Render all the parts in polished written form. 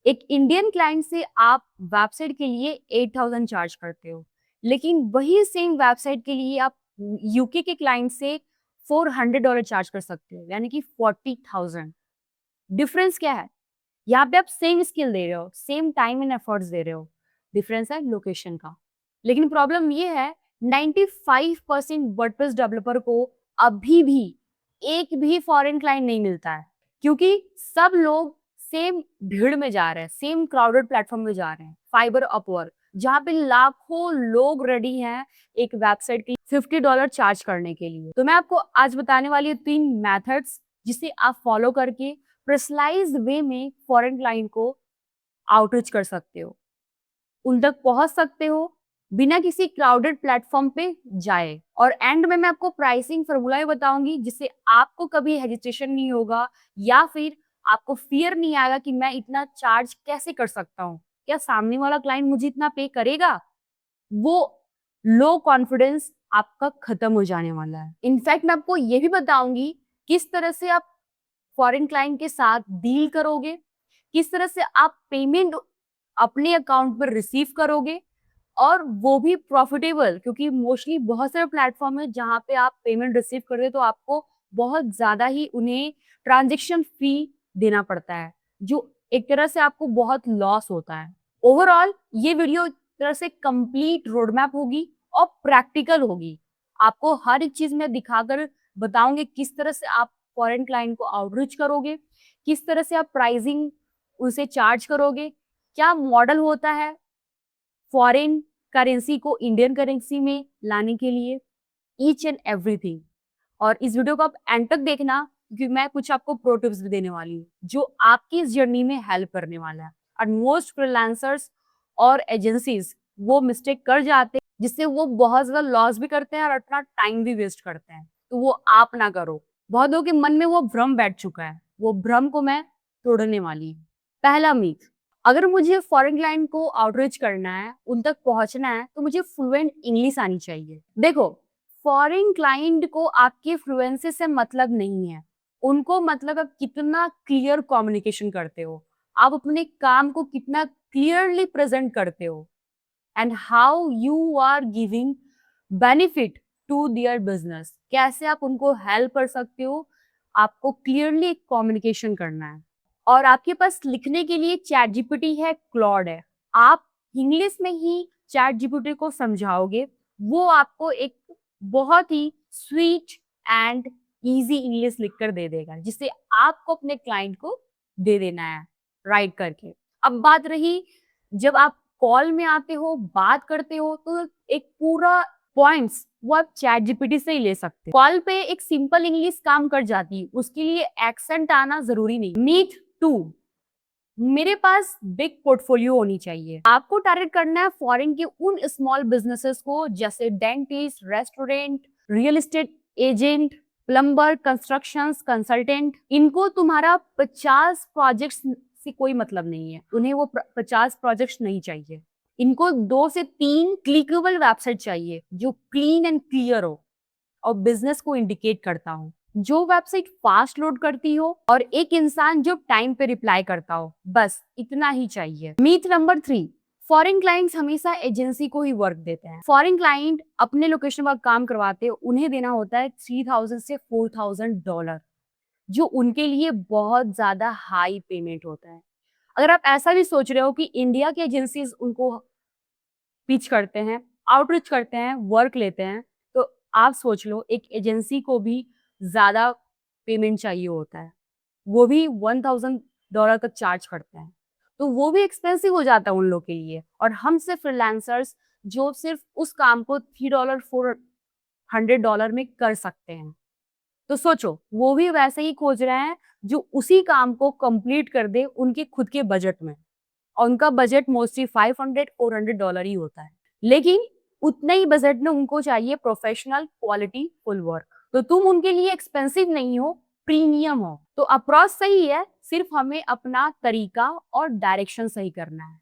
एक Indian client से आप वेबसाइट के लिए 8,000 चार्ज करते हो, लेकिन वही सेम वेबसाइट के लिए आप यूके के क्लाइंट से $400 चार्ज कर सकते हो, यानी कि 40,000। डिफरेंस क्या है? यहाँ पे आप सेम स्किल दे रहे हो, same time and efforts they रहे हो, डिफरेंस है लोकेशन का। लेकिन प्रॉब्लम ये है, 95% वर्डप्रेस डेवलपर को अभी भी एक भी फॉरेन क्लाइंट नहीं मिलता है, क्योंकि सब लोग सेम भीड़ में जा रहे हैं, सेम क्राउडेड प्लेटफॉर्म में जा रहे हैं, फाइबर, अपवर्क, जहाँ पे लाखों लोग रेडी हैं एक वेबसाइट की $50 चार्ज करने के लिए। तो मैं आपको आज बताने वाली हूँ 3 मेथड्स, जिसे आप फॉलो करके पर्सनलाइज्ड वे में फॉरेन क्लाइंट को आउटरीच कर सकते हो, उन तक पहुंच सकते हो बिना किसी क्राउडेड प्लेटफॉर्म पे जाए। और एंड में मैं आपको प्राइसिंग फॉर्मूला भी बताऊंगी, जिससे आपको कभी हेजिटेशन नहीं होगा या फिर आपको फियर नहीं आएगा कि मैं इतना चार्ज कैसे कर सकता हूँ, क्या सामने वाला क्लाइंट मुझे इतना पे करेगा। वो लो कॉन्फिडेंस आपका खत्म हो जाने वाला है। इनफैक्ट मैं आपको ये भी बताऊंगी किस तरह से आप फॉरेन क्लाइंट के साथ डील करोगे, किस तरह से आप पेमेंट अपने अकाउंट पर रिसीव करोगे, और वो भी प्रॉफिटेबल, क्योंकि मोस्टली बहुत सारे प्लेटफॉर्म है जहाँ पे आप पेमेंट रिसीव करते हो तो आपको बहुत ज्यादा ही उन्हें ट्रांजेक्शन फी देना पड़ता है, जो एक तरह से आपको बहुत लॉस होता है। ओवरऑल ये वीडियो एक तरह से कंप्लीट रोड मैप होगी और प्रैक्टिकल होगी। आपको हर एक चीज में दिखाकर बताऊंगे किस तरह से आप फॉरेन क्लाइंट को आउटरीच करोगे, किस तरह से आप प्राइसिंग उसे चार्ज करोगे, क्या मॉडल होता है फॉरेन करेंसी को इंडियन करेंसी में लाने के लिए, ईच एंड एवरीथिंग। और इस वीडियो को आप एंड तक देखना, क्योंकि मैं कुछ आपको प्रो टिप्स भी देने वाली हूँ जो आपकी इस जर्नी में हेल्प करने वाला है। और मोस्ट फ्रीलांसर्स और एजेंसीज वो मिस्टेक कर जाते हैं, जिससे वो बहुत ज्यादा लॉस भी करते हैं और अपना टाइम भी वेस्ट करते हैं। तो वो आप ना करो। बहुत लोगों के मन में वो भ्रम बैठ चुका है, वो भ्रम को मैं तोड़ने वाली हूँ। पहला मीथ, अगर मुझे फॉरेन क्लाइंट को आउटरीच करना है, उन तक पहुंचना है, तो मुझे फ्लुएंट इंग्लिश आनी चाहिए। देखो, फॉरेन क्लाइंट को आपके फ्लुएंसी से मतलब नहीं है, उनको मतलब आप कितना क्लियर कम्युनिकेशन करते हो, आप अपने काम को कितना क्लियरली प्रेजेंट करते हो, and how you are giving benefit to their business, कैसे आप उनको हेल्प कर सकते हो। आपको क्लियरली कम्युनिकेशन करना है। और आपके पास लिखने के लिए चैट जीपीटी है, क्लॉड है, आप इंग्लिश में ही चैट जीपीटी को समझाओगे, वो आपको एक बहुत ही स्वीट एंड इजी इंग्लिश लिखकर दे देगा, जिससे आपको अपने क्लाइंट को दे देना है राइट करके। अब बात रही, जब आप कॉल में आते हो, बात करते हो, तो एक पूरा पॉइंट्स वो आप चैट जीपीटी से ही ले सकते हो। कॉल पे एक सिंपल इंग्लिश काम कर जाती है, उसके लिए एक्सेंट आना जरूरी नहीं। मीट टू, मेरे पास बिग पोर्टफोलियो होनी चाहिए। आपको टारगेट करना है फॉरेन के उन स्मॉल बिजनेसेस को, जैसे dentist, restaurant, real estate agent, plumber, constructions consultant. इनको तुम्हारा 50 प्रोजेक्ट्स से कोई मतलब नहीं है, उन्हें वो 50 प्रोजेक्ट्स नहीं चाहिए। इनको 2 से 3 क्लिकेबल वेबसाइट चाहिए जो क्लीन एंड क्लियर हो और बिजनेस को इंडिकेट करता हो, जो वेबसाइट फास्ट लोड करती हो और एक इंसान जो टाइम पे रिप्लाई करता हो, बस इतना ही चाहिए। मीथ नंबर 3, फॉरेन क्लाइंट्स हमेशा एजेंसी को ही वर्क देते हैं। फॉरेन क्लाइंट अपने लोकेशन पर काम करवाते हैं, उन्हें देना होता है 3,000 से $4,000, जो उनके लिए बहुत ज्यादा हाई पेमेंट होता है। अगर आप ऐसा भी सोच रहे हो कि इंडिया की एजेंसीज उनको पिच करते हैं, आउटरीच करते हैं, वर्क लेते हैं, तो आप सोच लो एक एजेंसी को भी ज्यादा पेमेंट चाहिए होता है, वो भी $1,000 तक चार्ज करते हैं, तो वो भी एक्सपेंसिव हो जाता है उन लोग के लिए। और हम सिर्फ फ्रीलांसर्स जो सिर्फ उस काम को $3 $400 में कर सकते हैं, तो सोचो वो भी वैसे ही खोज रहे हैं जो उसी काम को कंप्लीट कर दे उनके खुद के बजट में, और उनका बजट मोस्टली $500 $400 ही होता है। लेकिन उतने ही बजट में उनको चाहिए प्रोफेशनल क्वालिटी फुल वर्क, तो तुम उनके लिए एक्सपेंसिव नहीं हो, प्रीमियम हो। तो अप्रोच सही है, सिर्फ हमें अपना तरीका और डायरेक्शन सही करना है,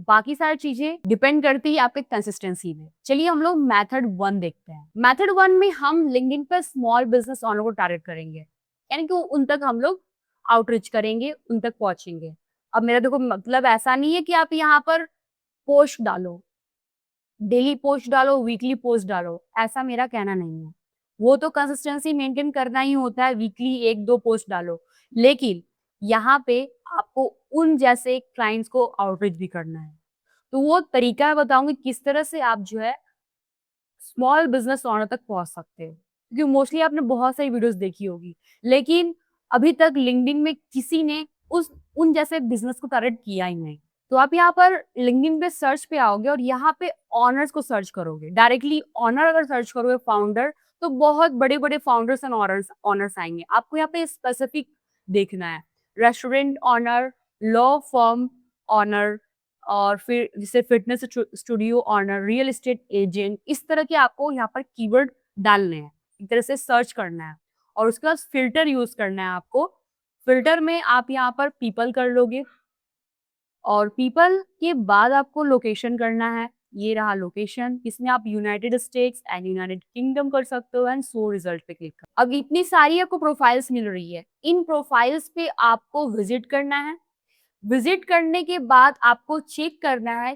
बाकी सारी चीजें डिपेंड करती है आपके कंसिस्टेंसी में। चलिए हम लोग मेथड 1 देखते हैं। मेथड 1 में हम लिंक्डइन पर स्मॉल बिजनेस ओनर को टारगेट करेंगे, यानी कि उन तक हम लोग आउटरीच करेंगे, उन तक पहुंचेंगे। अब मेरा देखो मतलब ऐसा नहीं है कि आप यहाँ पर पोस्ट डालो, डेली पोस्ट डालो, वीकली पोस्ट डालो, ऐसा मेरा कहना नहीं है। वो तो कंसिस्टेंसी मेंटेन करना ही होता है, वीकली 1-2 पोस्ट डालो। लेकिन यहाँ पे आपको उन जैसे क्लाइंट्स को आउटरीच भी करना है। तो वो तरीका मैं बताऊँगी किस तरह से आप जो है स्मॉल बिज़नेस ओनर तक पहुँच सकते हो। क्योंकि मोस्टली आपने बहुत सारी वीडियोज़ देखी होगी, लेकिन अभी तक लिंक्डइन में किसी ने उस उन जैसे बिज़नेस को टारगेट किया ही नहीं। तो आप यहाँ पर लिंक्डइन पे सर्च पे आओगे और यहाँ पे ओनर्स को सर्च करोगे। डायरेक्टली ओनर अगर सर्च करोगे फाउंडर, तो बहुत बड़े-बड़े फाउंडर्स एंड ओनर्स ओनर्स आएँगे। आपको यहाँ पे स्पेसिफिक देखना है। Restaurant owner, law firm owner और फिर जैसे fitness studio owner, real estate agent, इस तरह के आपको यहाँ पर कीवर्ड डालने हैं। एक तरह से सर्च करना है और उसके बाद फ़िल्टर यूज़ करना है आपको। फ़िल्टर में आप यहाँ पर पीपल कर लोगे और पीपल के बाद आपको लोकेशन करना है। ये रहा लोकेशन, इसमें आप United states and United kingdom कर सकते हो एंड शो रिजल्ट पे क्लिक करो। अब इतनी सारी आपको प्रोफाइल्स मिल रही है। इन प्रोफाइल्स पे आपको विज़िट करना है। विज़िट करने के बाद आपको चेक करना है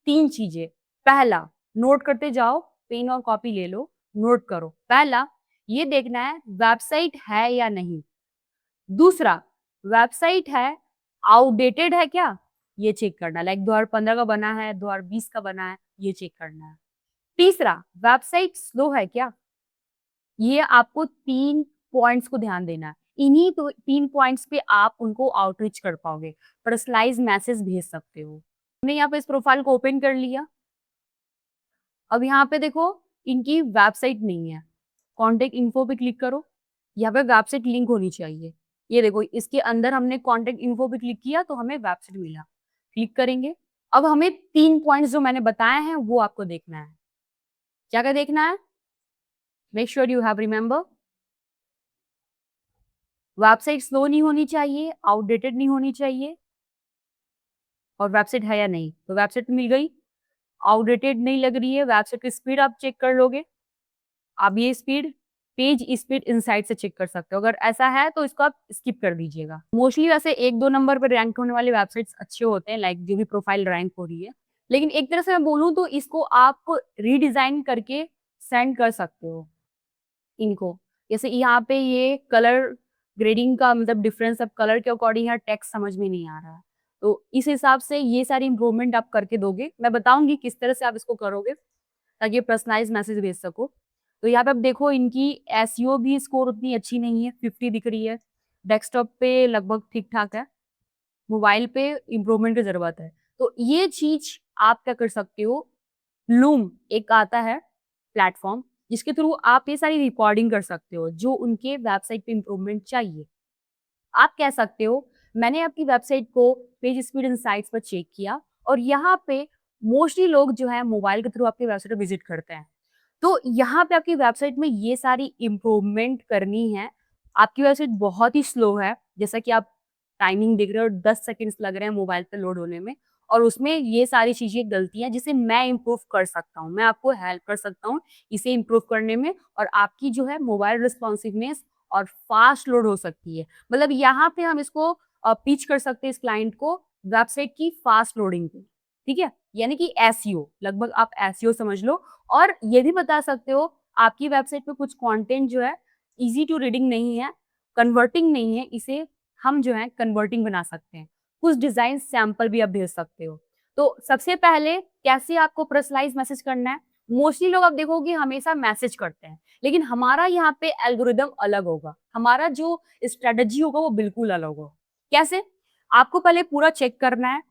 3 चीज़ें। पहला, नोट करते जाओ, पेन और कॉपी ले लो, नोट करो। पहला, ये देखना है वेबसाइट है या नहीं। दूसरा, वेबसाइट है, आउटडेटेड है क्या? ये चेक करना है, लाइक 2015 का बना है, 2020 का बना है, ये चेक करना है। तीसरा, वेबसाइट स्लो है क्या? ये आपको 3 पॉइंट्स को ध्यान देना है। इन्हीं तो 3 पॉइंट्स पे आप उनको आउटरीच कर पाओगे, पर्सनलाइज़ मैसेज भेज सकते हो। हमने यहाँ पे इस प्रोफाइल को ओपन कर लिया। अब यहाँ पे देखो इनकी वेबसाइट नहीं है। कॉन्टैक्ट इन्फो पे क्लिक करो, यहाँ पे वेबसाइट लिंक होनी चाहिए। ये देखो इसके अंदर हमने कॉन्टैक्ट इन्फो पे क्लिक किया तो हमें वेबसाइट मिला। क्लिक करेंगे। अब हमें 3 पॉइंट्स जो मैंने बताए हैं वो आपको देखना है। क्या-क्या देखना है? Make sure you have remember. Website slow नहीं होनी चाहिए, आउटडेटेड नहीं होनी चाहिए और वेबसाइट है या नहीं। तो वेबसाइट मिल गई, आउटडेटेड नहीं लग रही है, वेबसाइट की स्पीड आप चेक कर लोगे। आप ये स्पीड, पेज स्पीड इनसाइट से चेक कर सकते हो। अगर ऐसा है तो इसको आप स्किप कर दीजिएगा। मोस्टली वैसे 1-2 नंबर पे रैंक होने वाले वेबसाइट्स अच्छे होते हैं, लाइक जो भी प्रोफाइल रैंक हो रही है। लेकिन एक तरह से मैं बोलूँ तो इसको आप रीडिज़ाइन करके सेंड कर सकते हो इनको। जैसे यहाँ पे ये कलर ग्रेडिंग का मतलब डिफरेंस, अब कलर के अकॉर्डिंग यहाँ टेक्स्ट समझ में नहीं आ रहा है। तो इस हिसाब से ये सारी इम्प्रूवमेंट आप करके दोगे। मैं बताऊँगी किस तरह से आप इसको करोगे ताकि पर्सनलाइज़ मैसेज भेज सको। तो यहाँ पे आप देखो इनकी एसईओ भी स्कोर उतनी अच्छी नहीं है, 50 दिख रही है। डेस्कटॉप पे लगभग ठीक-ठाक है। मोबाइल पे इम्प्रूवमेंट की ज़रूरत है। तो ये चीज़ आप क्या कर सकते हो, लूम एक आता है प्लेटफ़ॉर्म, जिसके थ्रू आप ये सारी रिकॉर्डिंग कर सकते हो, जो उनके वेबसाइट पे इम्प्रूवमेंट चाहिए। आप कह सकते हो, मैंने आपकी वेबसाइट को पेज स्पीड इनसाइट्स पर चेक किया और यहाँ पे मोस्टली लोग जो है मोबाइल के थ्रू आपकी वेबसाइट पे विज़िट करते हैं। तो यहाँ पे आपकी वेबसाइट में ये सारी इम्प्रूवमेंट करनी है। आपकी वेबसाइट बहुत ही स्लो है, जैसा कि आप टाइमिंग देख रहे हो 10 सेकंड्स लग रहे हैं मोबाइल पे लोड होने में और उसमें ये सारी चीज़ें गलती हैं जिसे मैं इम्प्रूव कर सकता हूँ। मैं आपको हेल्प कर सकता हूँ इसे इम्प्रूव करने में और आपकी जो है मोबाइल रिस्पॉन्सिवनेस और फास्ट लोड हो सकती है। मतलब यहाँ पे हम इसको पिच कर सकते हैं इस क्लाइंट को वेबसाइट की फास्ट लोडिंग पे, ठीक है? यानी कि एसईओ, लगभग आप एसईओ समझ लो और ये भी बता सकते हो आपकी वेबसाइट पे कुछ कंटेंट जो है ईज़ी टू रीडिंग नहीं है, कन्वर्टिंग नहीं है, इसे हम जो है कन्वर्टिंग बना सकते हैं। कुछ डिज़ाइन सैंपल भी आप भेज सकते हो। तो सबसे पहले कैसे आपको पर्सनलाइज़ मैसेज करना है, मोस्टली लोग आप देखोगे हमेशा मैसेज करते हैं, लेकिन हमारा यहाँ पे एल्गोरिदम अलग होगा। हमारा जो स्ट्रैटेजी होगा वो बिल्कुल अलग होगा। कैसे? आपको पहले पूरा चेक करना है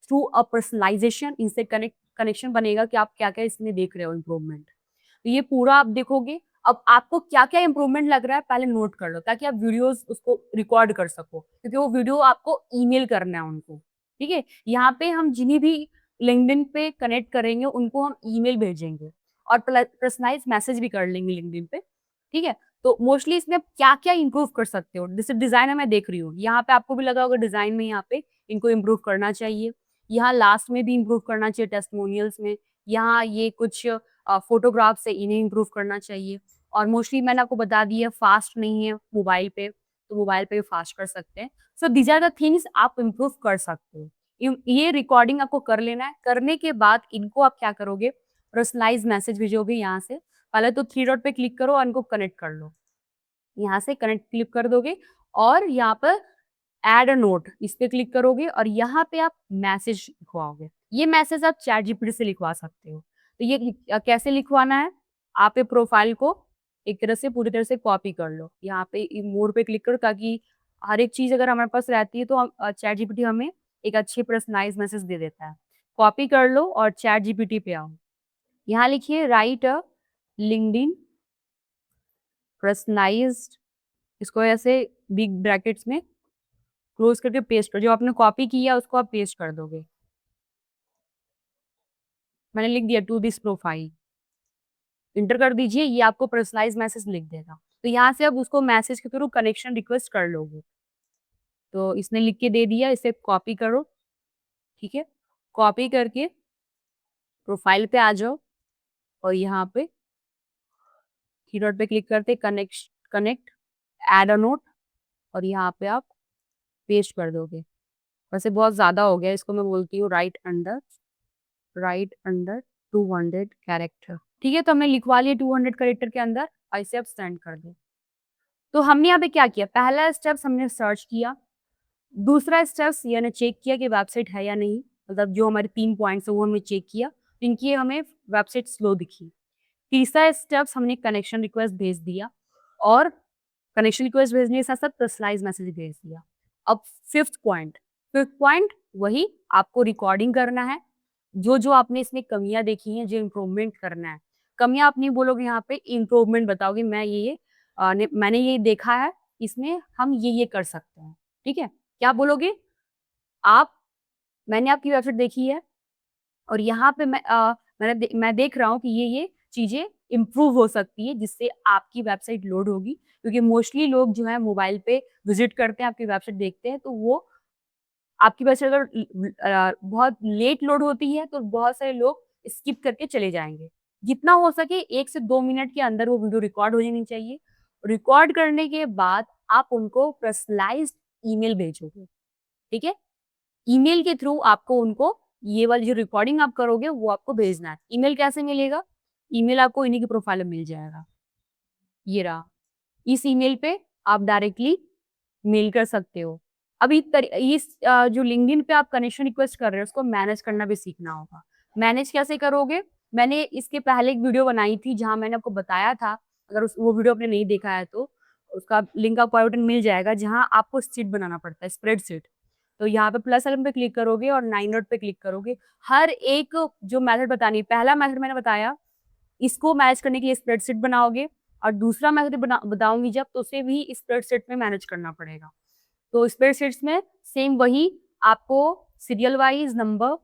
थ्रू अ पर्सनलाइज़ेशन, इनसे कनेक्शन बनेगा कि आप क्या-क्या इसमें देख रहे हो इम्प्रूवमेंट। तो ये पूरा आप देखोगे, अब आपको क्या-क्या इम्प्रूवमेंट लग रहा है पहले नोट कर लो ताकि आप वीडियोज़ उसको रिकॉर्ड कर सको, क्योंकि वो वीडियो आपको ईमेल करना है उनको, ठीक है? यहाँ पे हम जिन्हें भी लिंक्डइन पे कनेक्ट करेंगे उनको हम ईमेल भेजेंगे और पर्सनलाइज़ मैसेज भी कर लेंगे लिंक्डइन पे, ठीक है? तो मोस्टली इसमें आप क्या-क्या इम्प्रूव कर सकते हो? जैसे डिज़ाइन मैं देख रही हूँ, यहाँ पे आपको भी लगा होगा डिज़ाइन में यहाँ पे इनको इम्प्रूव करना चाहिए। यहाँ लास्ट में भी इम्प्रूव करना चाहिए टेस्टिमोनियल्स में। यहाँ ये कुछ फ़ोटोग्राफ्स है, इन्हें इम्प्रूव करना चाहिए और मोस्टली मैंने आपको बता दिया फास्ट नहीं है मोबाइल पे। तो मोबाइल पे भी फास्ट कर सकते हैं। सो दीज़ आर द थिंग्स आप इम्प्रूव कर सकते हो। ये रिकॉर्डिंग आपको कर लेना है। करने के बाद इनको आप क्या करोगे, पर्सनलाइज़ मैसेज भेजोगे यहाँ से। पहले तो 3 डॉट पे क्लिक करो और इनको कनेक्ट कर लो। यहाँ से कनेक्ट क्लिक कर दोगे और यहाँ पर ऐड अ नोट इस पे क्लिक करोगे और यहाँ पे आप मैसेज लिखवाओगे। ये मैसेज आप चैट जीपीटी से लिखवा सकते हो। तो ये कैसे लिखवाना है? आप ये प्रोफाइल को एक तरह से पूरी तरह से कॉपी कर लो। यहाँ पे मोर पे क्लिक करो ताकि हर एक चीज़ अगर हमारे पास रहती है तो हम चैट जीपीटी हमें एक अच्छी पर्सनलाइज़ मैसेज दे देता है। कॉपी कर लो और चैट जीपीटी पे आओ। यहाँ लिखिए राइट अ लिंक्डइन पर्सनलाइज्ड, इसको ऐसे बिग ब्रैकेट्स में क्लोज करके पेस्ट कर, जो आपने कॉपी किया उसको आप पेस्ट कर दोगे। मैंने लिख दिया टू दिस प्रोफाइल, इंटर कर दीजिए, ये आपको पर्सनलाइज़ मैसेज लिख देगा। तो यहाँ से अब उसको मैसेज के थ्रू कनेक्शन रिक्वेस्ट कर लोगे। तो इसने लिख के दे दिया, इसे कॉपी करो, ठीक है? कॉपी करके प्रोफाइल पे आ जाओ और यहाँ पे थ्री डॉट पे क्लिक करते कनेक्ट ऐड अ नोट और यहाँ पे आप पेस्ट कर दोगे। वैसे बहुत ज़्यादा हो गया, इसको मैं बोलती हूँ राइट अंडर 200 कैरेक्टर। ठीक है, तो हमने लिखवा लिया 200 कैरेक्टर के अंदर और इसे अब सेंड कर दो। तो हमने यहाँ पे क्या किया, पहला स्टेप्स हमने सर्च किया, दूसरा स्टेप्स यानी चेक किया कि वेबसाइट है या नहीं, मतलब जो हमारे 3 पॉइंट्स है वो हमने चेक किया, इनकी हमें वेबसाइट स्लो दिखी। तीसरा स्टेप्स हमने कनेक्शन रिक्वेस्ट भेज दिया और कनेक्शन रिक्वेस्ट भेजने के साथ-साथ पर्सनलाइज़ मैसेज भेज दिया। अब फिफ्थ पॉइंट वही आपको रिकॉर्डिंग करना है। जो आपने इसमें कमियाँ देखी हैं, जो इम्प्रूवमेंट करना है। कमियाँ आप नहीं बोलोगे यहाँ पे, इम्प्रूवमेंट बताओगे, मैं ये मैंने ये देखा है, इसमें हम ये कर सकते हैं। ठीक है? क्या बोलोगे? आप मैंने आपकी वेबसाइट देखी है और यहाँ पे मैं देख रहा हूँ कि ये चीज़ें इम्प्रूव हो सकती है, जिससे आपकी वेबसाइट लोड होगी। क्योंकि मोस्टली लोग जो है मोबाइल पे विज़िट करते हैं, आपकी वेबसाइट देखते हैं, तो वो आपकी वेबसाइट अगर बहुत लेट लोड होती है, तो बहुत सारे लोग स्किप करके चले जाएँगे। जितना हो सके 1 से 2 मिनट के अंदर वो वीडियो रिकॉर्ड हो जानी चाहिए। रिकॉर्ड करने के बाद आप उनको पर्सनलाइज़्ड ईमेल भेजोगे, ठीक है? ईमेल के थ्रू आपको उनको ये वाली जो रिकॉर्डिंग आप करोगे वो आपको भेजना है। ईमेल कैसे मिलेगा? ईमेल आपको इन्हीं के प्रोफाइल में मिल जाएगा। ये रहा। इस ईमेल पे आप डायरेक्टली मेल कर सकते हो। अभी जो लिंक्डइन पे आप कनेक्शन रिक्वेस्ट कर रहे हो उसको मैनेज करना भी सीखना होगा। मैनेज कैसे करोगे? मैंने इसके पहले एक वीडियो बनाई थी जहाँ मैंने आपको बताया था, अगर उस वो वीडियो आपने नहीं देखा है तो उसका लिंक आपको आई बटन मिल जाएगा, जहाँ आपको शीट बनाना पड़ता है, स्प्रेडशीट। तो यहाँ पे प्लस आइकन पे क्लिक करोगे और 9 डॉट पे क्लिक करोगे। हर एक जो मेथड बतानी, पहला मेथड मैंने बताया, इसको मैनेज करने के लिए स्प्रेडशीट बनाओगे और दूसरा मेथड बताऊँगी जब, तो उसे भी स्प्रेडशीट में मैनेज करना पड़ेगा। तो स्प्रेडशीट्स में सेम वही आपको सीरियल वाइज़ नंबर,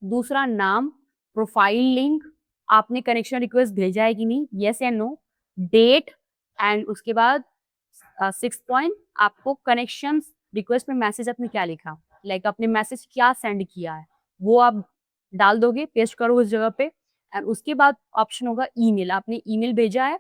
दूसरा नाम, प्रोफाइल लिंक, आपने कनेक्शन रिक्वेस्ट भेजा है कि नहीं, येस या नो, डेट एंड उसके बाद 6th पॉइंट आपको कनेक्शंस रिक्वेस्ट में मैसेज आपने क्या लिखा, लाइक आपने मैसेज क्या सेंड किया है, वो आप डाल दोगे, पेस्ट करो उस जगह पे एंड उसके बाद ऑप्शन होगा ईमेल, आपने ईमेल भेजा है,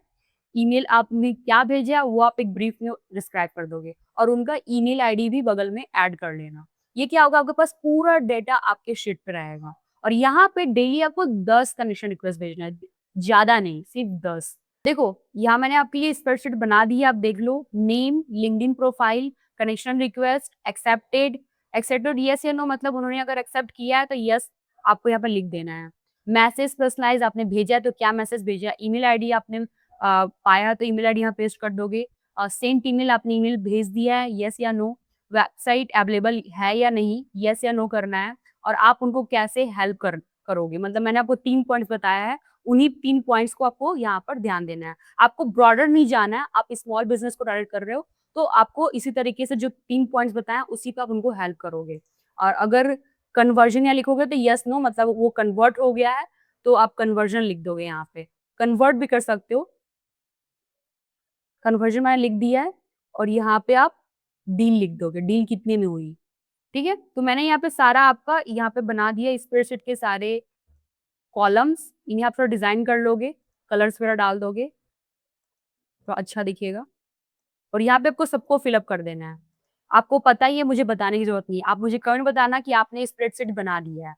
ईमेल आपने क्या भेजा है वो आप एक ब्रीफ में डिस्क्राइब कर दोगे और उनका ईमेल आईडी भी बगल में ऐड कर लेना। ये क्या होगा, आपके पास पूरा डेटा आपके शीट पे रहेगा और यहाँ पे डेली आपको 10 कनेक्शन रिक्वेस्ट भेजना है, ज़्यादा नहीं, सिर्फ 10। देखो, यहाँ मैंने आपके लिए स्प्रेडशीट बना दी है, आप देख लो। Name, LinkedIn profile, connection request, accepted yes या नो, मतलब उन्होंने अगर एक्सेप्ट किया है तो येस आपको यहाँ पर लिख देना है। मैसेज पर्सनलाइज़ आपने भेजा है तो क्या मैसेज भेजा है, ईमेल आईडी आपने पाया है तो ईमेल आईडी यहाँ पेस्ट कर दोगे। सेंट ईमेल, आपने ईमेल भेज दिया है, येस या नो। वेबसाइट अवेलेबल है या नहीं, येस या नो करना है और आप उनको कैसे हेल्प करोगे, मतलब मैंने आपको 3 पॉइंट्स बताया है, उन्हीं 3 पॉइंट्स को आपको यहाँ पर ध्यान देना है। आपको ब्रॉडर नहीं जाना है, आप स्मॉल बिज़नेस को टारगेट कर रहे हो, तो आपको इसी तरीके से जो 3 पॉइंट्स बताए हैं, उसी पे आप उनको हेल्प करोगे। और अगर कन्वर्जन यहाँ लिखोगे तो येस नो, मतलब वो कन्वर्ट हो गया है, तो आप कन्वर्जन लिख दोगे यहाँ पे। कन्वर्ट भी कर सकते हो, कन्वर्जन मैंने लिख दिया है और यहाँ पे आप डील लिख दोगे, डील कितने में हुई, ठीक है? तो मैंने यहाँ पे सारा आपका यहाँ पे बना दिया, स्प्रेडशीट के सारे कॉलम्स, इन्हें आप थोड़ा डिज़ाइन कर लोगे, कलर्स वगैरह डाल दोगे, तो अच्छा दिखेगा। और यहाँ पे आपको सबको फिलअप कर देना है। आपको पता ही है, मुझे बताने की ज़रूरत नहीं है। आप मुझे कमेंट बताना कि आपने स्प्रेडशीट बना लिया है,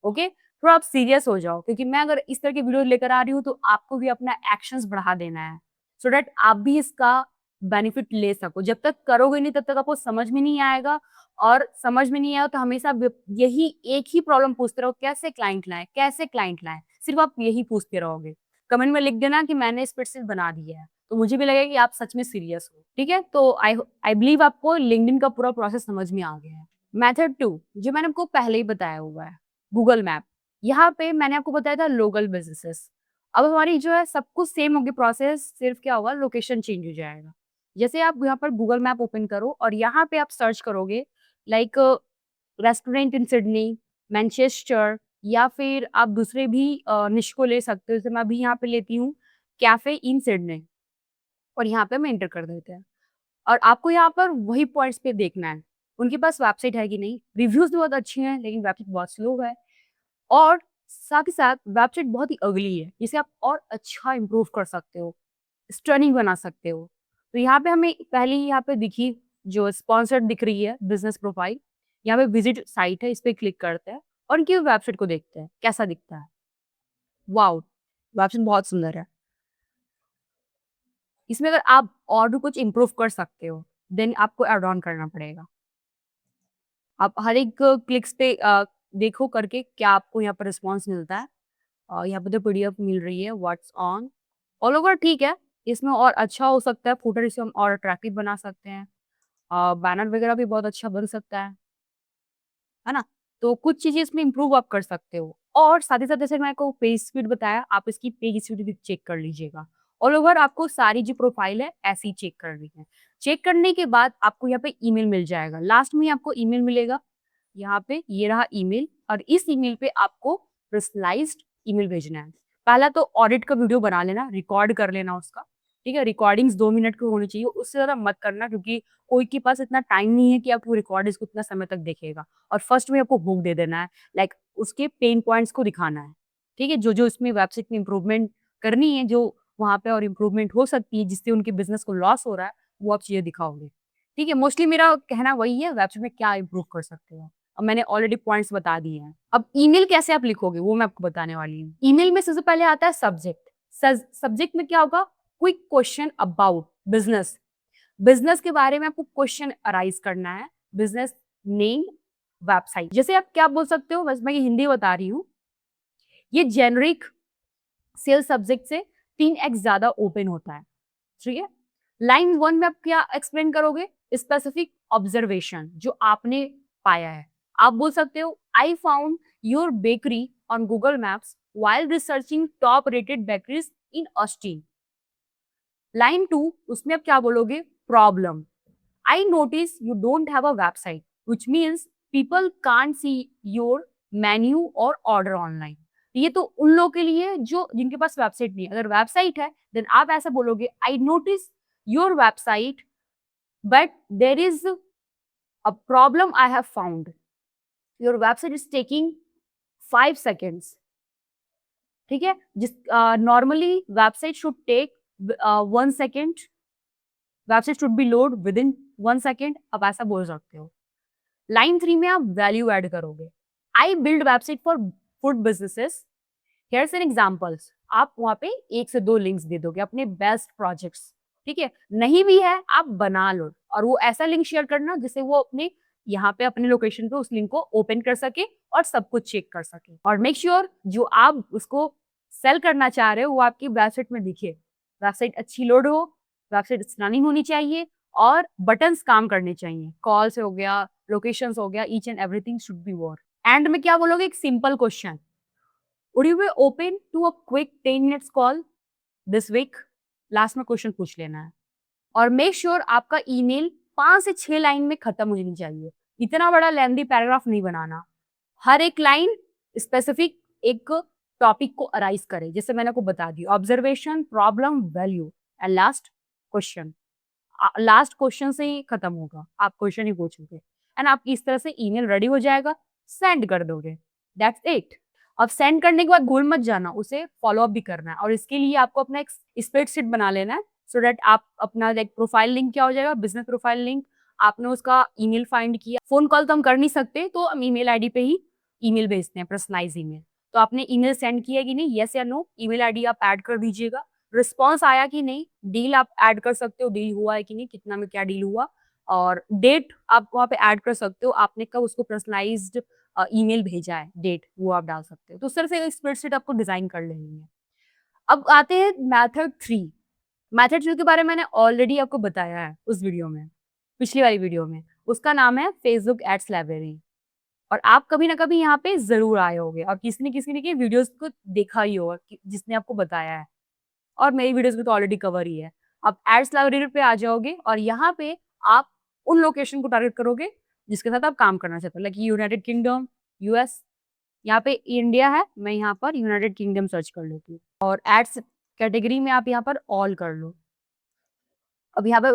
ओके? थोड़ा आप सीरियस हो जाओ क्योंकि मैं अगर इस तरह की वीडियो लेकर आ रही हूँ तो आपको भी अपना एक्शंस बढ़ा देना है, सो दैट आप भी इसका बेनिफिट ले सको। जब तक करोगे नहीं तब तक आपको समझ में नहीं आएगा, और समझ में नहीं आया तो हमेशा यही एक ही प्रॉब्लम पूछते रहो, कैसे क्लाइंट लाएँ, कैसे क्लाइंट लाएँ? सिर्फ आप यही पूछते रहोगे। कमेंट में लिख देना कि मैंने स्प्रेडशीट बना दी है, तो मुझे भी लगेगा कि आप सच में सीरियस हो, ठीक है? तो आई बिलीव आपको लिंक्डइन का पूरा प्रोसेस समझ में आ गया है। मेथड 2 जो मैंने आपको पहले ही बताया हुआ है, गूगल मैप। यहाँ पे मैंने आपको बताया था लोकल बिज़नेसेस। अब हमारी जो है सब कुछ सेम होगी प्रोसेस, सिर्फ क्या होगा, लोकेशन चेंज हो जाएगा। जैसे आप यहाँ पर गूगल मैप ओपन करो और यहाँ पे आप सर्च करोगे like restaurant in Sydney, Manchester, या फिर आप दूसरे भी निश को ले सकते हो। जैसे मैं अभी यहाँ पे लेती हूँ कैफे इन सिडनी, और यहाँ पे हम एंटर कर देते हैं। और आपको यहाँ पर वही पॉइंट्स पे देखना है, उनके पास वेबसाइट है कि नहीं। रिव्यूज़ भी बहुत अच्छे हैं लेकिन वेबसाइट बहुत स्लो है, और साथ ही साथ वेबसाइट बहुत ही अगली है, जिसे आप और अच्छा इम्प्रूव कर सकते हो, स्टनिंग बना सकते हो। तो यहाँ पे हमें पहले ही यहाँ पे दिखी जो स्पॉन्सर्ड दिख रही है बिज़नेस प्रोफाइल, यहाँ पे विज़िट साइट है, इस पे क्लिक करते हैं और इनकी वेबसाइट को देखते हैं, कैसा दिखता है। वॉव! वेबसाइट बहुत सुंदर है। इसमें अगर आप और भी कुछ इम्प्रूव कर सकते हो, देन आपको ऐड ऑन करना पड़ेगा। आप हर एक क्लिक्स पे देखो करके क्या आपको यहाँ पर रिस्पॉन्स मिलता है। यहाँ पे तो पीडीएफ मिल रही है, व्हाट्स ऑन। ऑल ओवर ठीक है, इसमें और अच्छा हो सकता है, फुटर इसे हम और अट्रैक्टिव बना सकते हैं। बैनर वगैरह भी बहुत अच्छा बन सकता है ना? तो कुछ चीज़ें इसमें इम्प्रूव आप कर सकते हो, और साथ ही साथ जैसे मैंने आपको पेज स्पीड बताया, आप इसकी पेज स्पीड भी चेक कर लीजिएगा। ऑल ओवर आपको सारी जो प्रोफाइल है ऐसे ही चेक करनी है। चेक करने के बाद आपको यहाँ पे ईमेल मिल जाएगा, लास्ट में आपको ईमेल मिलेगा। यहाँ पे ये रहा ईमेल, और इस ईमेल पे आपको पर्सनलाइज्ड ईमेल भेजना है। पहला तो ऑडिट का वीडियो बना लेना, रिकॉर्ड कर लेना उसका, ठीक है? रिकॉर्डिंग्स 2 मिनट की होनी चाहिए, उससे ज़्यादा मत करना क्योंकि कोई के पास इतना टाइम नहीं है कि आप वो रिकॉर्डिंग्स को इतना समय तक देखेगा। और फर्स्ट में आपको हुक दे देना है, लाइक उसके पेन पॉइंट्स को दिखाना है, ठीक है? जो-जो इसमें वेबसाइट में इम्प्रूवमेंट करनी है, जो वहाँ पे और इम्प्रूवमेंट हो सकती है जिससे उनके बिज़नेस को लॉस हो रहा है, वो आप चीज़ें दिखाओगे, ठीक है? मोस्टली मेरा कहना वही है, वेबसाइट में क्या इम्प्रूव कर सकते हो। अब मैंने ऑलरेडी पॉइंट्स बता दिए हैं। अब ईमेल कैसे आप लिखोगे वो मैं आपको बताने वाली हूँ। ईमेल में सबसे पहले आता है सब्जेक्ट। सब्जेक्ट में क्या होगा? Quick question about business. Business के बारे में आपको क्वेश्चन अराइज़ करना है। Business name, website. जैसे आप क्या बोल सकते हो, बस मैं ये हिंदी बता रही हूँ। ये जेनेरिक सेल्स सब्जेक्ट से 3x ज़्यादा ओपन होता है, ठीक है? लाइन 1 में आप क्या एक्सप्लेन करोगे? स्पेसिफिक ऑब्जर्वेशन जो आपने पाया है। आप बोल सकते हो, I found your bakery on Google maps while researching top rated bakeries in Austin. Line 2 उसमें आप क्या बोलोगे? Problem, I notice you don't have a website, which means people can't see your menu or order online. ये तो उन लोगों के लिए है जो जिनके पास वेबसाइट नहीं है। अगर वेबसाइट है, देन आप ऐसा बोलोगे, I notice your website, but there is a problem I have found. Your website is taking 5 seconds. ठीक है? जिस normally website should take 1 second, website should be load within 1 second, आप ऐसा बोल सकते हो। लाइन 3 में आप वैल्यू ऐड करोगे। I build website for food businesses, here's an examples. आप वहाँ पे 1 से 2 लिंक्स दे दोगे अपने बेस्ट प्रोजेक्ट्स, ठीक है? नहीं भी है आप बना लो, और वो ऐसा लिंक शेयर करना जिससे वो अपने यहाँ पे अपने लोकेशन पे उस लिंक को ओपन कर सके और सब कुछ चेक कर सके। और मेक श्योर जो आप उसको सेल करना चाह रहे हो वो आपकी वेबसाइट में दिखे। वेबसाइट अच्छी लोड हो, वेबसाइट स्टनिंग होनी चाहिए, और बटन्स काम करने चाहिए। कॉल्स हो गया, लोकेशंस हो गया, each and everything should be work. End में क्या बोलोगे? एक simple question, would you be open to a quick 10 minutes call this week? Last में क्वेश्चन पूछ लेना है, और मेक श्योर आपका ईमेल 5 से 6 लाइन में खत्म होनी चाहिए। इतना बड़ा लेंथी पैराग्राफ नहीं बनाना। हर एक लाइन स्पेसिफिक एक टॉपिक को अराइज करे, जैसे मैंने आपको बता दी, observation, problem, value and last question. Last question से ही खत्म होगा, आप क्वेश्चन ही पूछोगे एंड आपकी इस तरह से ईमेल रेडी हो जाएगा, सेंड कर दोगे, दैट्स इट। अब सेंड करने के बाद भूल मत जाना, उसे फॉलो अप भी करना है, और इसके लिए आपको अपना एक स्प्रेडशीट बना लेना है, सो दैट आप अपना लाइक प्रोफाइल लिंक क्या हो जाएगा, बिज़नेस प्रोफाइल लिंक, आपने उसका ईमेल फाइंड किया। फ़ोन कॉल तो हम कर नहीं सकते, तो हम ईमेल आईडी पे ही ईमेल भेजते हैं, पर्सनलाइज़ ईमेल। तो आपने ईमेल सेंड किया कि नहीं, येस या नो, ईमेल आईडी आप ऐड कर दीजिएगा। रिस्पॉन्स आया कि नहीं, डील आप ऐड कर सकते हो, डील हुआ है कि नहीं, कितना में क्या डील हुआ, और डेट आप वहाँ पे ऐड कर सकते हो, आपने कब उसको पर्सनलाइज़्ड ईमेल भेजा है, डेट वो आप डाल सकते हो। तो उस तरह से स्प्रेडशीट आपको डिज़ाइन कर लेनी है। अब आते हैं मेथड 3। मेथड 3 के बारे में मैंने ऑलरेडी आपको बताया है उस वीडियो में, पिछली वाली वीडियो में। उसका नाम है फेसबुक एड्स लाइब्रेरी, और आप कभी ना कभी यहाँ पे ज़रूर आए होंगे और किसी ने की वीडियोज़ को देखा ही होगा कि जिसने आपको बताया है, और मेरी वीडियोज़ में तो ऑलरेडी कवर ही है। आप एड्स लाइब्रेरी पे आ जाओगे और यहाँ पे आप उन लोकेशन को टारगेट करोगे जिसके साथ आप काम करना चाहते हो, लाइक यूनाइटेड किंगडम, यूएस। यहाँ पे इंडिया है, मैं यहाँ पर यूनाइटेड किंगडम सर्च कर लेती हूँ, और एड्स कैटेगरी में आप यहाँ पर ऑल कर लो। अब यहाँ पे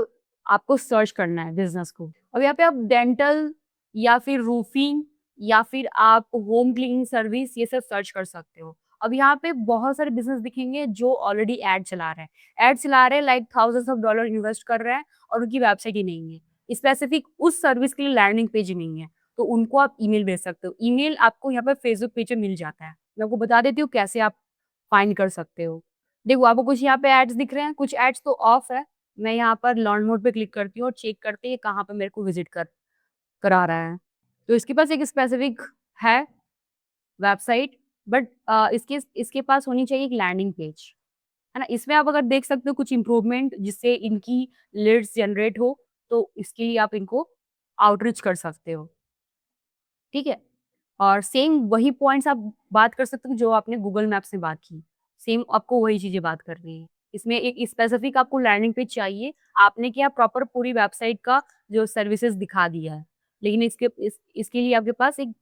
आपको सर्च करना है बिज़नेस को। अब यहाँ पे आप डेंटल या फिर रूफिंग या फिर आप होम क्लीनिंग सर्विस, ये सब सर्च कर सकते हो। अब यहाँ पे बहुत सारे बिज़नेस दिखेंगे जो ऑलरेडी ऐड चला रहे हैं। ऐड चला रहे हैं, like thousands of dollar invest कर रहे हैं और उनकी वेबसाइट ही नहीं है। स्पेसिफिक उस सर्विस के लिए लैंडिंग पेज ही नहीं है, तो उनको आप ईमेल भेज सकते हो। ईमेल आपको यहाँ पे फेसबुक पेज पे मिल जाता है। मैं आपको बता देती हूँ कैसे आप फाइंड कर सकते हो। देखो, आपको कुछ यहाँ पे एड्स दिख रहे हैं, कुछ एड्स तो ऑफ है। मैं यहाँ पर लर्न मोड पे क्लिक करती हूँ और चेक करते हैं कहाँ पे मेरे को विज़िट करा रहा है। तो इसके पास एक स्पेसिफिक है वेबसाइट, बट इसके इसके पास होनी चाहिए एक लैंडिंग पेज, है ना? इसमें आप अगर देख सकते हो कुछ इम्प्रूवमेंट जिससे इनकी लीड्स जनरेट हो, तो इसके लिए आप इनको आउटरीच कर सकते हो, ठीक है? और सेम वही पॉइंट्स आप बात कर सकते हो जो आपने गूगल मैप्स में बात की। सेम आपको वही चीज़ें बात करनी है। इसमें एक स्पेसिफिक आपको लैंडिंग पेज चाहिए। आपने क्या प्रॉपर पूरी वेबसाइट का जो सर्विसेज़ दिखा दिया है। लेकिन इसके लिए आपके पास एक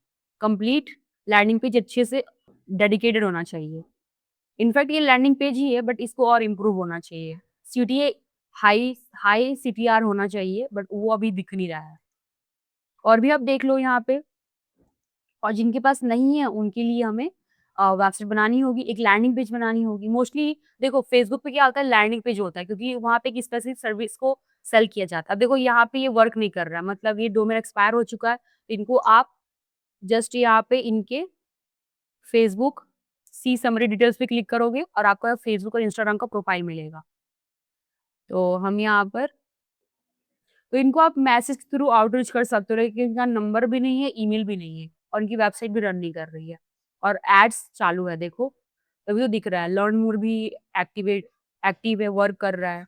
कंप्लीट लैंडिंग पेज अच्छे से डेडिकेटेड होना चाहिए। इनफैक्ट ये लैंडिंग पेज ही है, बट इसको और इम्प्रूव होना चाहिए। सीटीए हाई हाई सीटीआर होना चाहिए, बट वो अभी दिख नहीं रहा है। और भी आप देख लो यहाँ पे, और जिनके पास नहीं है उनके लिए हमें वेबसाइट बनानी होगी, एक लैंडिंग पेज बनानी होगी। मोस्टली देखो फेसबुक पे क्या होता है, लैंडिंग पेज होता है क्योंकि वहाँ पे एक स्पेसिफिक सर्विस को सेल किया जाता है। अब देखो यहाँ पे ये वर्क नहीं कर रहा है, मतलब ये डोमेन एक्सपायर हो चुका है, तो इनको आप जस्ट यहाँ पे इनके फेसबुक सी समरी डिटेल्स पे क्लिक करोगे और आपको फेसबुक और इंस्टाग्राम का प्रोफाइल मिलेगा। तो हम यहाँ पर, तो इनको आप मैसेज के थ्रू आउटरीच कर सकते हो, लेकिन इनका नंबर भी नहीं है, ईमेल भी नहीं है और इनकी वेबसाइट भी रन नहीं कर रही है और एड्स चालू है देखो, तभी तो दिख रहा है। लर्न मोर भी एक्टिव है, वर्क कर रहा है।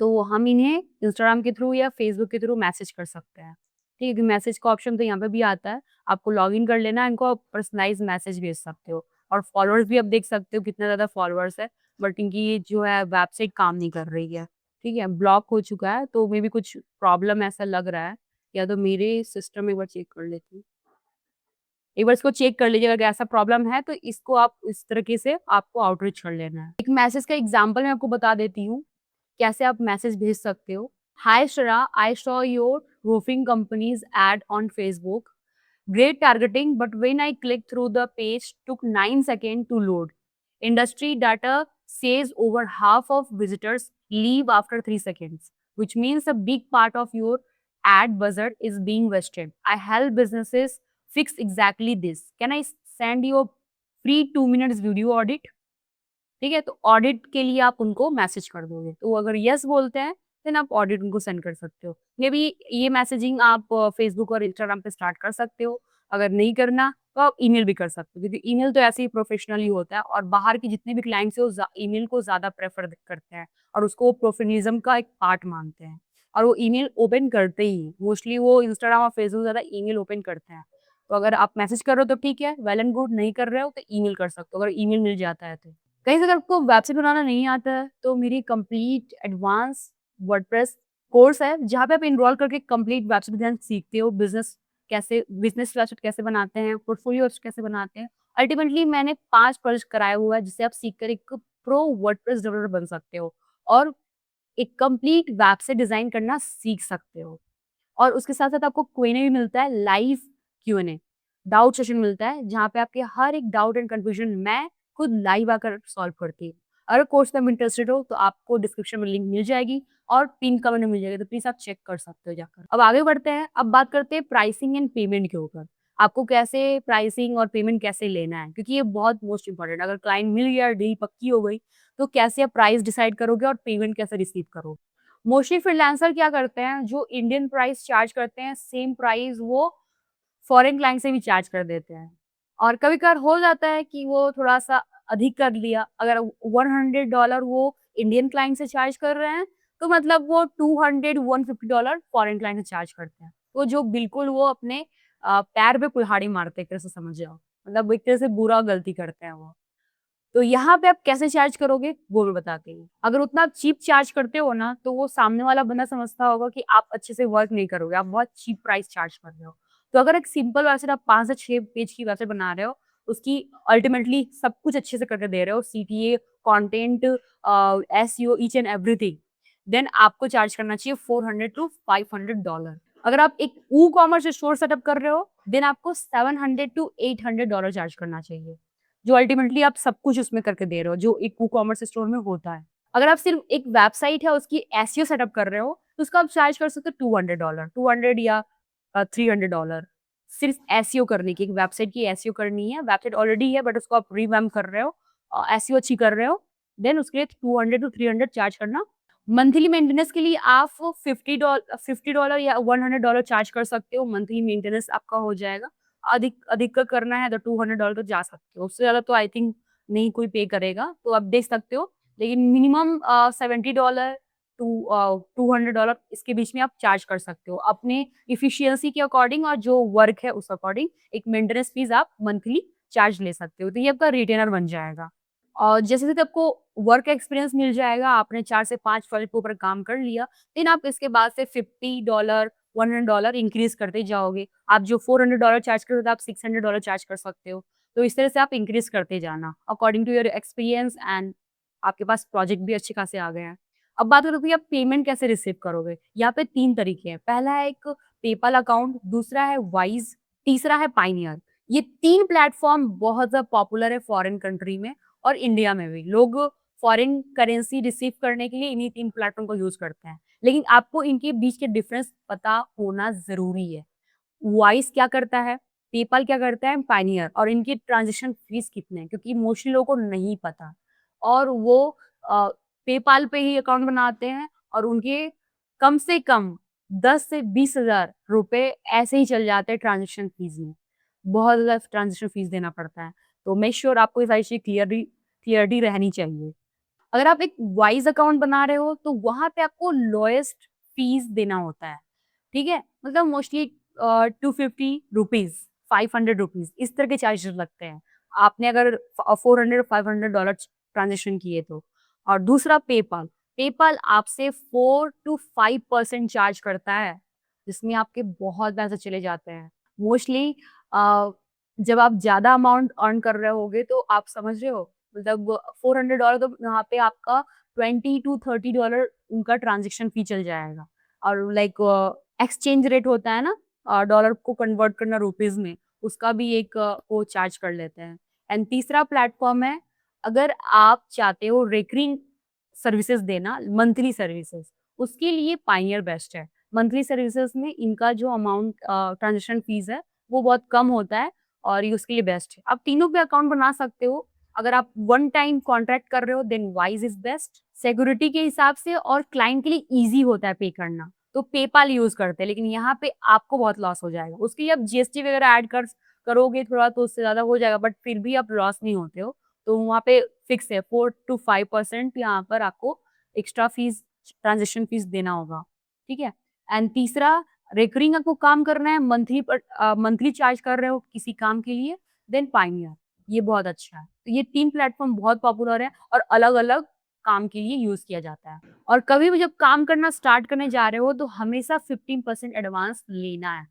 तो हम इन्हें इंस्टाग्राम के थ्रू या फेसबुक के थ्रू मैसेज कर सकते हैं, ठीक है? मैसेज का ऑप्शन तो यहाँ पे भी आता है, आपको लॉगिन कर लेना है, इनको पर्सनलाइज़ मैसेज भेज सकते हो और फॉलोअर्स भी आप देख सकते हो कितने ज़्यादा फॉलोअर्स है, बट इनकी जो है वेबसाइट काम नहीं कर रही है, ठीक है? ब्लॉक हो चुका है, तो मे बी कुछ प्रॉब्लम ऐसा लग रहा है, या तो मेरे सिस्टम में एक बार चेक कर लेती हूँ। एक बार इसको चेक कर लीजिए, अगर ऐसा प्रॉब्लम है तो इसको आप इस तरीके से आपको आउटरीच कर लेना है। एक मैसेज का एग्जांपल मैं आपको बता देती हूँ, कैसे आप मैसेज भेज सकते हो। Hi Shreya, I saw your roofing company's ad on Facebook. Great targeting, but when I clicked through the page, took 9 seconds to load. Industry data says over half of visitors leave after 3 seconds, which means a big part of your ad budget is being wasted. I help businesses fix exactly this. Can I send you a free 2 minutes video audit? ठीक है? तो audit के लिए आप उनको message कर दोगे। तो वो अगर येस बोलते हैं, देन आप ऑडिट उनको सेंड कर सकते हो। मे बी ये मैसेजिंग आप फेसबुक और इंस्टाग्राम पे स्टार्ट कर सकते हो। अगर नहीं करना, तो आप ईमेल भी कर सकते हो, क्योंकि ईमेल तो ऐसे ही प्रोफेशनल ही होता है और बाहर के जितने भी क्लाइंट्स हैं, वो ईमेल को ज़्यादा प्रेफ़र करते हैं और उसको प्रोफेशनलिज़्म का एक पार्ट मानते हैं और वो ईमेल ओपन करते ही हैं। मोस्टली वो इंस्टाग्राम और फेसबुक ज़्यादा ईमेल ओपन करते हैं। तो अगर आप मैसेज कर रहे हो तो ठीक है, वेल एंड गुड। नहीं कर रहे हो तो ईमेल कर सकते हो, अगर ईमेल मिल जाता है तो। कहीं से अगर आपको वेबसाइट बनाना नहीं आता है, तो मेरी कंप्लीट एडवांस वर्डप्रेस कोर्स है, जहाँ पे आप एनरोल करके कंप्लीट वेबसाइट डिज़ाइन सीखते हो। बिज़नेस वेबसाइट कैसे बनाते हैं, पोर्टफोलियो वेबसाइट कैसे बनाते हैं। अल्टीमेटली मैंने 5 प्रोजेक्ट कराया हुआ है, जिससे आप सीखकर एक प्रो वर्डप्रेस डेवलपर बन सकते हो और एक कंप्लीट वेबसाइट डिज़ाइन करना सीख सकते हो। और उसके साथ-साथ आपको क्यूएनए भी मिलता है, लाइव क्यूएनए, डाउट सेशन मिलता है, जहाँ पे आपके हर एक डाउट एंड कन्फ्यूजन मैं खुद लाइव आकर सॉल्व करती हूँ। अगर कोर्स में आप इंटरेस्टेड हो तो आपको डिस्क्रिप्शन में लिंक मिल जाएगी और पिन कमेंट में मिल जाएगी, तो प्लीज़ आप चेक कर सकते हो जाकर। अब आगे बढ़ते हैं, अब बात करते हैं प्राइसिंग एंड पेमेंट के ऊपर। आपको कैसे प्राइसिंग और पेमेंट कैसे लेना है, क्योंकि ये बहुत मोस्ट इम्पोर्टेंट है। अगर क्लाइंट मिल गया, डील पक्की हो गई, तो कैसे आप प्राइस डिसाइड करोगे और पेमेंट कैसे रिसीव करोगे। मोस्टली फ्रीलांसर क्या करते हैं, जो इंडियन प्राइस चार्ज करते हैं, सेम प्राइस वो फॉरेन क्लाइंट से भी चार्ज कर देते हैं। और कभी-कभार हो जाता है कि वो थोड़ा-सा अधिक कर लिया, अगर $100 वो इंडियन क्लाइंट से चार्ज कर रहे हैं, तो मतलब वो $200-150 फॉरेन क्लाइंट से चार्ज करते हैं। तो जो बिल्कुल वो अपने पैर पे कुल्हाड़ी मारते हैं, एक तरह से समझ जाओ। मतलब एक तरह से बुरा गलती करते हैं वो। तो यहाँ पे आप कैसे चार्ज करोगे, वो मैं बताती हूँ। अगर उतना आप चीप चार्ज करते हो ना, तो वो सामने वाला बंदा समझता होगा कि आप अच्छे से वर्क नहीं करोगे, आप बहुत चीप प्राइस चार्ज कर रहे हो। तो अगर एक सिंपल वेबसाइट आप 5 से 6 पेज की वेबसाइट बना रहे हो, उसकी अल्टीमेटली सब कुछ अच्छे से करके दे रहे हो, CTA, content SEO, each and everything, then आपको चार्ज करना चाहिए $400 to $500। अगर आप एक कॉमर्स स्टोर सेटअप कर रहे हो, देन आपको $700 to $800 चार्ज करना चाहिए। जो अल्टीमेटली आप सब कुछ उसमें करके दे रहे हो, जो एक कॉमर्स स्टोर में होता है। अगर आप सिर्फ एक वेबसाइट है, उसकी एसईओ सेटअप कर रहे हो, तो उसका आप चार्ज कर सकते हो $200, 200 या $300, सिर्फ एसईओ करने की। एक वेबसाइट की एसईओ करनी है, वेबसाइट ऑलरेडी है बट उसको आप रिवैम्प कर रहे हो, एसईओ अच्छी कर रहे हो, देन उसके लिए 200 to 300 चार्ज करना। मंथली मेंटेनेंस के लिए आप $50 या $100 चार्ज कर सकते हो, मंथली मेंटेनेंस आपका हो जाएगा। अधिक अधिक का करना है तो $200 तो जा सकते हो, उससे ज़्यादा तो आई थिंक नहीं कोई पे करेगा, तो आप देख सकते हो। लेकिन मिनिमम $70 टू $200 इसके बीच में आप चार्ज कर सकते हो, अपने एफिशिएंसी के अकॉर्डिंग और जो वर्क है उस अकॉर्डिंग एक मेंटेनेंस फीस आप मंथली चार्ज ले सकते हो, तो ये आपका रिटेनर बन जाएगा। और जैसे-जैसे आपको वर्क एक्सपीरियंस मिल जाएगा, आपने 4 से 5 प्रोजेक्ट के ऊपर काम कर लिया, देन आप इसके बाद से $50, $100 इंक्रीज़ करते जाओगे। आप जो $400 चार्ज कर रहे थे, आप $600 चार्ज कर सकते हो। तो इस तरह से आप इंक्रीज़ करते जाना, according to your experience and आपके पास प्रोजेक्ट भी अच्छे खासे आ गए हैं। अब बात करो कि आप पेमेंट कैसे रिसीव करोगे? यहाँ पे 3 तरीके हैं। पहला है एक पेपैल अकाउंट, दूसरा है वाइज़, तीसरा है पायनियर। ये 3 प्लेटफ़ॉर्म बहुत ज़्यादा पॉपुलर है फॉरेन कंट्री में और इंडिया में भी। लोग फॉरेन करेंसी रिसीव करने के लिए इन्हीं 3 प्लेटफ़ॉर्म को यूज़ करते हैं। लेकिन आपको इनके बीच के डिफरेंस पता होना ज़रूरी है। वाइज़ क्या करता है, पेपैल क्या करता है, पायनियर, और इनकी ट्रांज़ैक्शन फीस कितने हैं, क्योंकि मोस्टली लोगों को नहीं पता। और वो अ, पेपैल पे ही अकाउंट बनाते हैं और उनके कम से कम 10 से 20,000 रुपए ऐसे ही चल जाते हैं ट्रांज़ैक्शन फीस में। बहुत ज़्यादा ट्रांज़ैक्शन फीस देना पड़ता है। तो मेक श्योर आपको ये सारी चीज़ें क्लियरिटी रहनी चाहिए। अगर आप एक वाइज़ अकाउंट बना रहे हो, तो वहाँ पे आपको लोएस्ट फीस देना होता है, ठीक है? मतलब मोस्टली ₹250, ₹500 इस तरह के चार्जेज़ लगते हैं। आपने अगर 400 $500 ट्रांज़ैक्शन किए तो। और दूसरा पेपैल, पेपैल आपसे 4 to 5% चार्ज करता है, जिसमें आपके बहुत पैसे चले जाते हैं। मोस्टली अ, जब आप ज़्यादा अमाउंट अर्न कर रहे होगे, तो आप समझ रहे हो, मतलब $400 तो वहाँ पे आपका 20 to $30 उनका ट्रांज़ैक्शन फी चल जाएगा। और लाइक एक्सचेंज रेट होता है ना, डॉलर को कन्वर्ट करना रुपीज़ में, उसका भी एक वो चार्ज कर लेते हैं। एंड तीसरा प्लेटफ़ॉर्म है, अगर आप चाहते हो रिकरिंग सर्विसेज़ देना, मंथली सर्विसेज़, उसके लिए पायनियर बेस्ट है। मंथली सर्विसेज़ में इनका जो अमाउंट ट्रांज़ैक्शन फीस है, वो बहुत कम होता है और ये उसके लिए बेस्ट है। आप तीनों पे अकाउंट बना सकते हो। अगर आप वन टाइम कॉन्ट्रैक्ट कर रहे हो, then wise is best. Security के हिसाब से और क्लाइंट के लिए ईज़ी होता है पे करना, तो पेपैल यूज़ करते हैं, लेकिन यहाँ पे आपको बहुत लॉस हो जाएगा। उसके लिए आप जीएसटी वगैरह ऐड करोगे थोड़ा, तो उससे ज़्यादा हो जाएगा, बट फिर भी आप लॉस नहीं होते हो। तो वहाँ पे फिक्स है 4 to 5% यहाँ पर आपको एक्स्ट्रा फीस, ट्रांज़ैक्शन फीस देना होगा, ठीक है? एंड तीसरा, रिकरिंग आपको काम करना है, मंथली चार्ज कर रहे हो किसी काम के लिए, देन पायनियर, ये बहुत अच्छा है। तो ये 3 प्लेटफ़ॉर्म बहुत पॉपुलर है और अलग-अलग काम के लिए यूज़ किया जाता है। और कभी भी जब काम करना स्टार्ट करने जा रहे हो, तो हमेशा 15% एडवांस लेना है,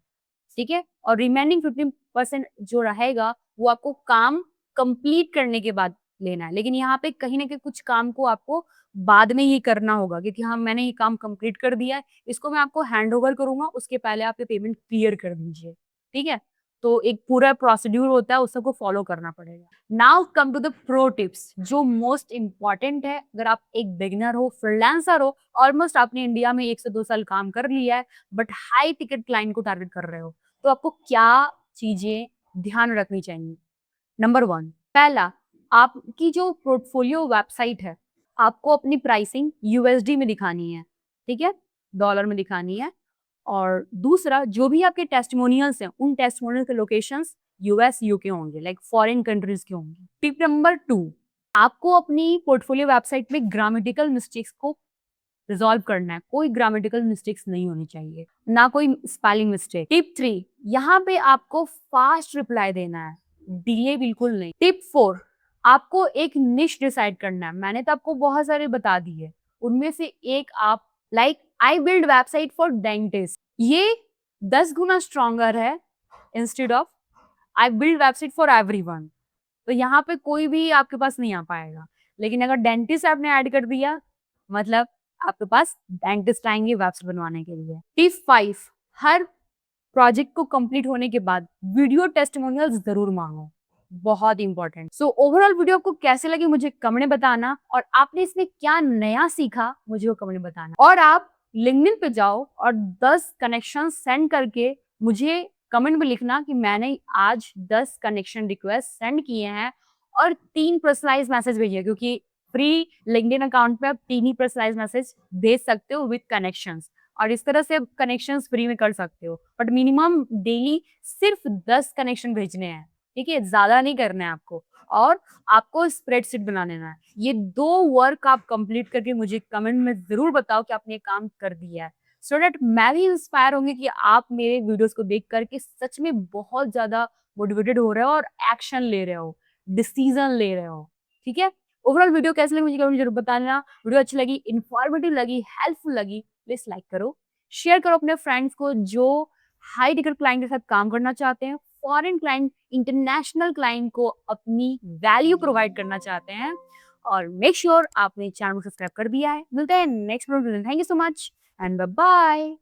ठीक है? और रिमेनिंग 15% जो रहेगा, वो आपको काम कंप्लीट करने के बाद लेना है। लेकिन यहाँ पे कहीं न कहीं कुछ काम को आपको बाद में ही करना होगा, क्योंकि हाँ, मैंने ये काम कंप्लीट कर दिया है, इसको मैं आपको हैंडओवर करूँगा, उसके पहले आप ये पेमेंट क्लियर कर दीजिए, ठीक है? तो एक पूरा प्रोसीड्यूर होता है, उस सबको फॉलो करना पड़ेगा। Now come to the pro tips, जो मोस्ट इम्पॉर्टेंट है। अगर आप एक बिगिनर हो, फ्रीलांसर हो, ऑलमोस्ट आपने इंडिया में 1 से 2 साल काम कर लिया है, बट हाई टिकट क्लाइंट को टारगेट कर रहे हो, तो आपको क्या चीजें ध्यान रखनी चाहिए? नंबर 1, पहला, आपकी जो पोर्टफोलियो वेबसाइट है, आपको अपनी प्राइसिंग यूएसडी में दिखानी है, ठीक है? डॉलर में दिखानी है। और दूसरा, जो भी आपके टेस्टिमोनियल्स हैं, उन टेस्टिमोनियल के लोकेशंस यूएस, यूके होंगे, लाइक फॉरेन कंट्रीज के होंगे। टिप नंबर 2, आपको अपनी पोर्टफोलियो वेबसाइट में ग्रामेटिकल मिस्टेक्स को रिजॉल्व करना है। कोई ग्रामेटिकल मिस्टेक्स नहीं होनी चाहिए, ना कोई स्पेलिंग मिस्टेक। टिप 3, यहाँ पे आपको फास्ट रिप्लाई देना है, डिले बिल्कुल नहीं। टिप 4, आपको एक निश डिसाइड करना है। मैंने तो आपको बहुत सारे बता दिए, उनमें से एक आप, like I build website for dentist, ये 10 गुना स्ट्रॉन्गर है instead of I build website for everyone. तो यहाँ पे कोई भी आपके पास नहीं आ पाएगा। लेकिन अगर डेंटिस्ट आपने ऐड कर दिया, मतलब आपके पास डेंटिस्ट आएंगे वेबसाइट बनवाने के लिए। टिप 5, हर प्रोजेक्ट को कंप्लीट होने के बाद वीडियो टेस्टिमोनियल्स जरूर मांगो, बहुत इंपॉर्टेंट। सो ओवरऑल वीडियो आपको कैसे लगी मुझे कमेंट में बताना, और आपने इसमें क्या नया सीखा मुझे वो कमेंट में बताना। और आप लिंक्डइन पे जाओ और 10 कनेक्शन सेंड करके मुझे कमेंट में लिखना कि मैंने आज 10 कनेक्शन रिक्वेस्ट सेंड किए हैं और 3 पर्सनलाइज मैसेज भेजिए, क्योंकि फ्री लिंक्डइन अकाउंट पे आप 3 ही पर्सनलाइज मैसेज भेज सकते हो विद कनेक्शंस, और इस तरह से आप कनेक्शंस फ्री में कर सकते हो। बट मिनिमम डेली सिर्फ 10 कनेक्शन भेजने हैं, ठीक है? ज्यादा नहीं करना है आपको, और आपको स्प्रेडशीट बना लेना है। ये 2 वर्क आप कंप्लीट करके मुझे कमेंट में जरूर बताओ कि आपने ये काम कर दिया है, सो दैट मैं भी इंस्पायर होंगी कि आप मेरे वीडियोस को देख करके सच में बहुत ज्यादा मोटिवेटेड हो रहे हो और एक्शन ले रहे हो, डिसीजन ले रहे हो, ठीक है? ओवरऑल वीडियो कैसी लगी मुझे कमेंट में जरूर बताना। वीडियो अच्छी लगी, इंफॉर्मेटिव लगी, हेल्पफुल लगी, प्लीज लाइक करो, शेयर करो अपने फ्रेंड्स को जो हाई टिकट क्लाइंट के साथ काम करना चाहते हैं, फॉरेन क्लाइंट, इंटरनेशनल क्लाइंट को अपनी वैल्यू प्रोवाइड करना चाहते हैं। और मेक श्योर आपने चैनल को सब्सक्राइब कर दिया है। मिलते हैं नेक्स्ट वीडियो में। Thank you so much and bye bye.